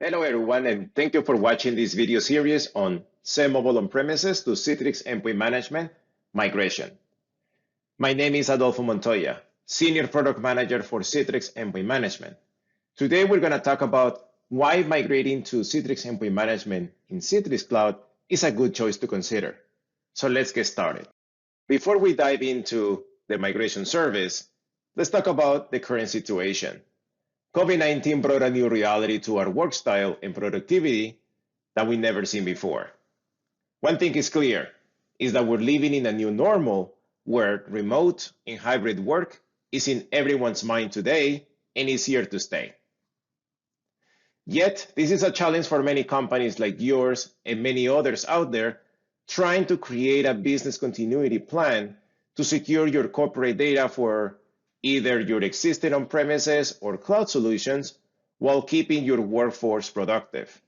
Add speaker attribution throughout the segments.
Speaker 1: Hello everyone, and thank you for watching this video series on XenMobile on-premises to Citrix Endpoint Management migration. My name is Adolfo Montoya, Senior Product Manager for Citrix Endpoint Management. Today we're going to talk about why migrating to Citrix Endpoint Management in Citrix Cloud is a good choice to consider. So let's get started. Before we dive into the migration service, let's talk about the current situation. COVID-19 brought a new reality to our work style and productivity that we've never seen before. One thing is clear, is that we're living in a new normal where remote and hybrid work is in everyone's mind today and is here to stay. Yet, this is a challenge for many companies like yours and many others out there trying to create a business continuity plan to secure your corporate data for either your existing on-premises or cloud solutions while keeping your workforce productive.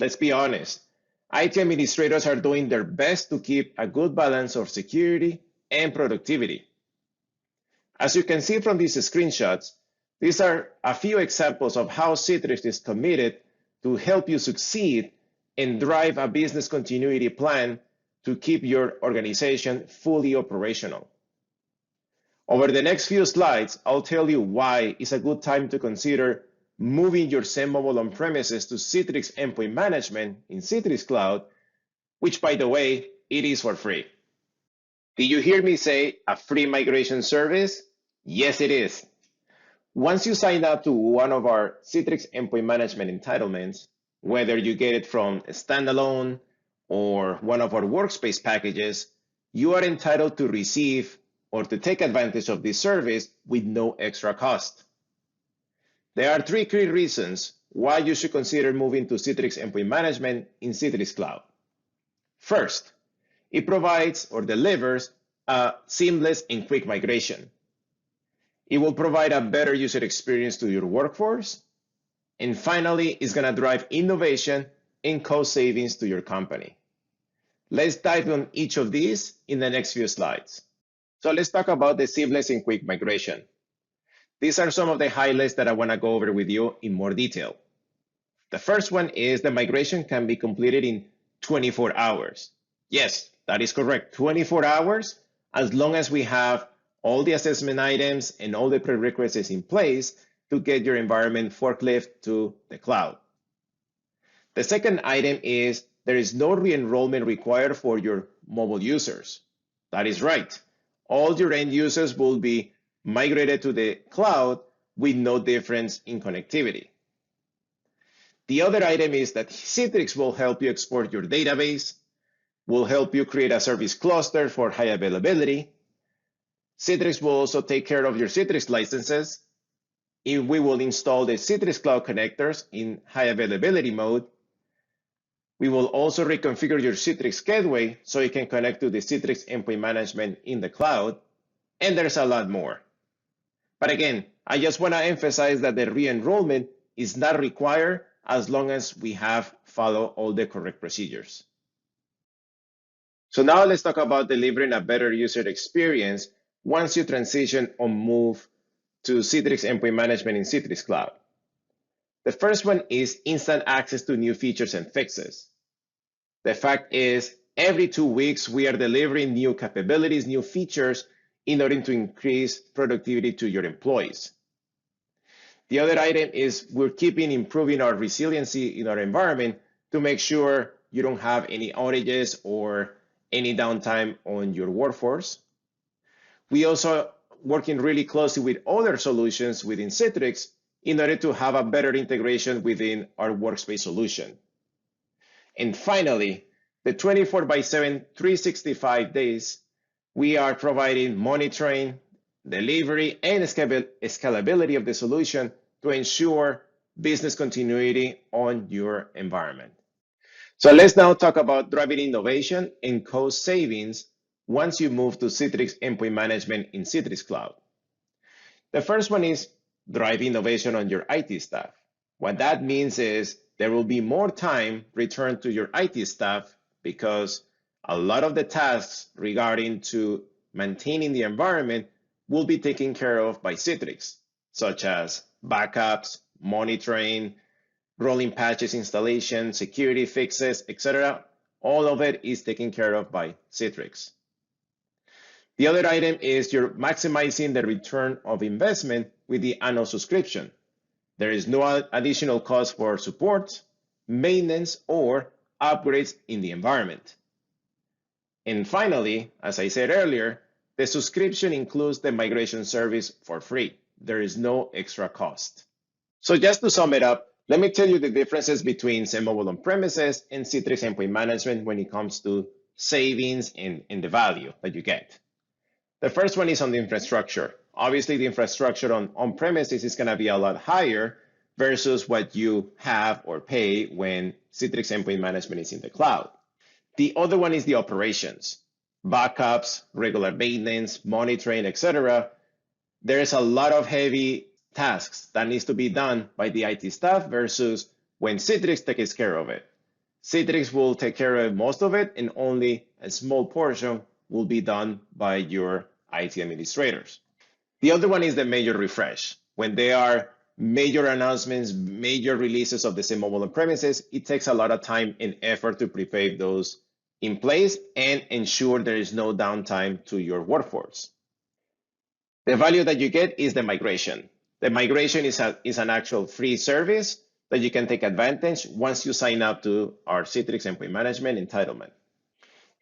Speaker 1: Let's be honest, IT administrators are doing their best to keep a good balance of security and productivity. As you can see from these screenshots, these are a few examples of how Citrix is committed to help you succeed and drive a business continuity plan to keep your organization fully operational. Over the next few slides, I'll tell you why it's a good time to consider moving your XenMobile on-premises to Citrix Endpoint Management in Citrix Cloud, which, by the way, it is for free. Did you hear me say a free migration service? Yes, it is. Once you sign up to one of our Citrix Endpoint Management entitlements, whether you get it from a standalone or one of our workspace packages, you are entitled to receive or to take advantage of this service with no extra cost. There are three key reasons why you should consider moving to Citrix Endpoint Management in Citrix Cloud. First, it provides or delivers a seamless and quick migration. It will provide a better user experience to your workforce. And finally, it's going to drive innovation and cost savings to your company. Let's dive on each of these in the next few slides. So let's talk about the seamless and quick migration. These are some of the highlights that I want to go over with you in more detail. The first one is the migration can be completed in 24 hours. Yes, that is correct, 24 hours, as long as we have all the assessment items and all the prerequisites in place to get your environment forklift to the cloud. The second item is there is no re-enrollment required for your mobile users. That is right. All your end users will be migrated to the cloud with no difference in connectivity. The other item is that Citrix will help you export your database, will help you create a service cluster for high availability. Citrix will also take care of your Citrix licenses. We will install the Citrix Cloud connectors in high availability mode. We will also reconfigure your Citrix Gateway so you can connect to the Citrix Endpoint Management in the cloud, and there's a lot more. But again, I just want to emphasize that the re-enrollment is not required as long as we have followed all the correct procedures. So now let's talk about delivering a better user experience once you transition or move to Citrix Endpoint Management in Citrix Cloud. The first one is instant access to new features and fixes. The fact is, every 2 weeks, we are delivering new capabilities, new features in order to increase productivity to your employees. The other item is we're keeping improving our resiliency in our environment to make sure you don't have any outages or any downtime on your workforce. We also working really closely with other solutions within Citrix in order to have a better integration within our workspace solution. And finally, the 24/7, 365 days, we are providing monitoring, delivery, and scalability of the solution to ensure business continuity on your environment. So let's now talk about driving innovation and cost savings once you move to Citrix Endpoint Management in Citrix Cloud. The first one is drive innovation on your IT staff. What that means is there will be more time returned to your IT staff because a lot of the tasks regarding to maintaining the environment will be taken care of by Citrix, such as backups, monitoring, rolling patches installation, security fixes, etc. All of it is taken care of by Citrix. The other item is you're maximizing the return of investment with the annual subscription. There is no additional cost for support, maintenance, or upgrades in the environment. And finally, as I said earlier, the subscription includes the migration service for free. There is no extra cost. So just to sum it up, let me tell you the differences between XenMobile on-premises and Citrix Endpoint Management when it comes to savings and the value that you get. The first one is on the infrastructure. Obviously, the infrastructure on-premises is going to be a lot higher versus what you have or pay when Citrix Endpoint Management is in the cloud. The other one is the operations, backups, regular maintenance, monitoring, etc. There's a lot of heavy tasks that needs to be done by the IT staff versus when Citrix takes care of it. Citrix will take care of most of it, and only a small portion will be done by your IT administrators. The other one is the major refresh. When there are major announcements, major releases of the XenMobile on-premises, it takes a lot of time and effort to prepare those in place and ensure there is no downtime to your workforce. The value that you get is the migration. The migration is an actual free service that you can take advantage once you sign up to our Citrix Endpoint Management entitlement.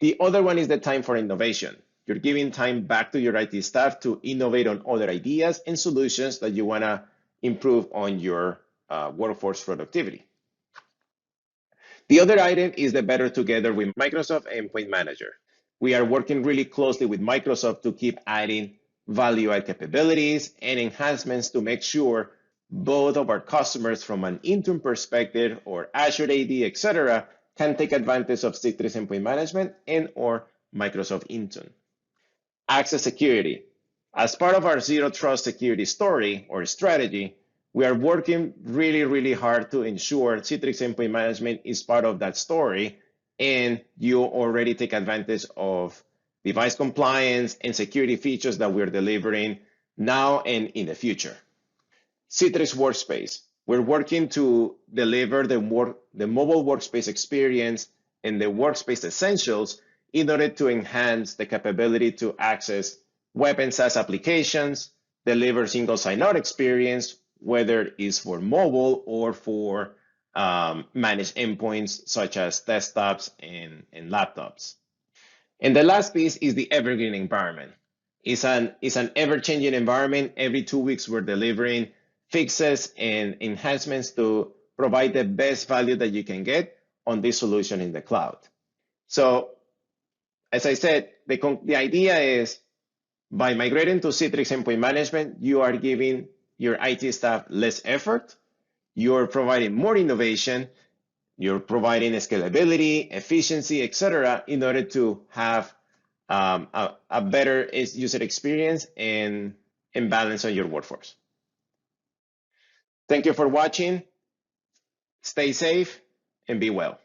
Speaker 1: The other one is the time for innovation. You're giving time back to your IT staff to innovate on other ideas and solutions that you want to improve on your workforce productivity. The other item is the better together with Microsoft Endpoint Manager. We are working really closely with Microsoft to keep adding value-add capabilities and enhancements to make sure both of our customers from an Intune perspective or Azure AD, etc., can take advantage of Citrix Endpoint Management and or Microsoft Intune. Access security. As part of our Zero Trust security story or strategy, we are working really, really hard to ensure Citrix Endpoint Management is part of that story, and you already take advantage of device compliance and security features that we're delivering now and in the future. Citrix Workspace. We're working to deliver the mobile workspace experience and the workspace essentials in order to enhance the capability to access web and SaaS applications, deliver single sign-on experience, whether it's for mobile or for managed endpoints such as desktops and laptops. And the last piece is the evergreen environment. It's an ever-changing environment. Every 2 weeks, we're delivering fixes and enhancements to provide the best value that you can get on this solution in the cloud. So, as I said, the idea is by migrating to Citrix Endpoint Management, you are giving your IT staff less effort, you're providing more innovation, you're providing scalability, efficiency, etc., in order to have a better user experience and balance on your workforce. Thank you for watching. Stay safe and be well.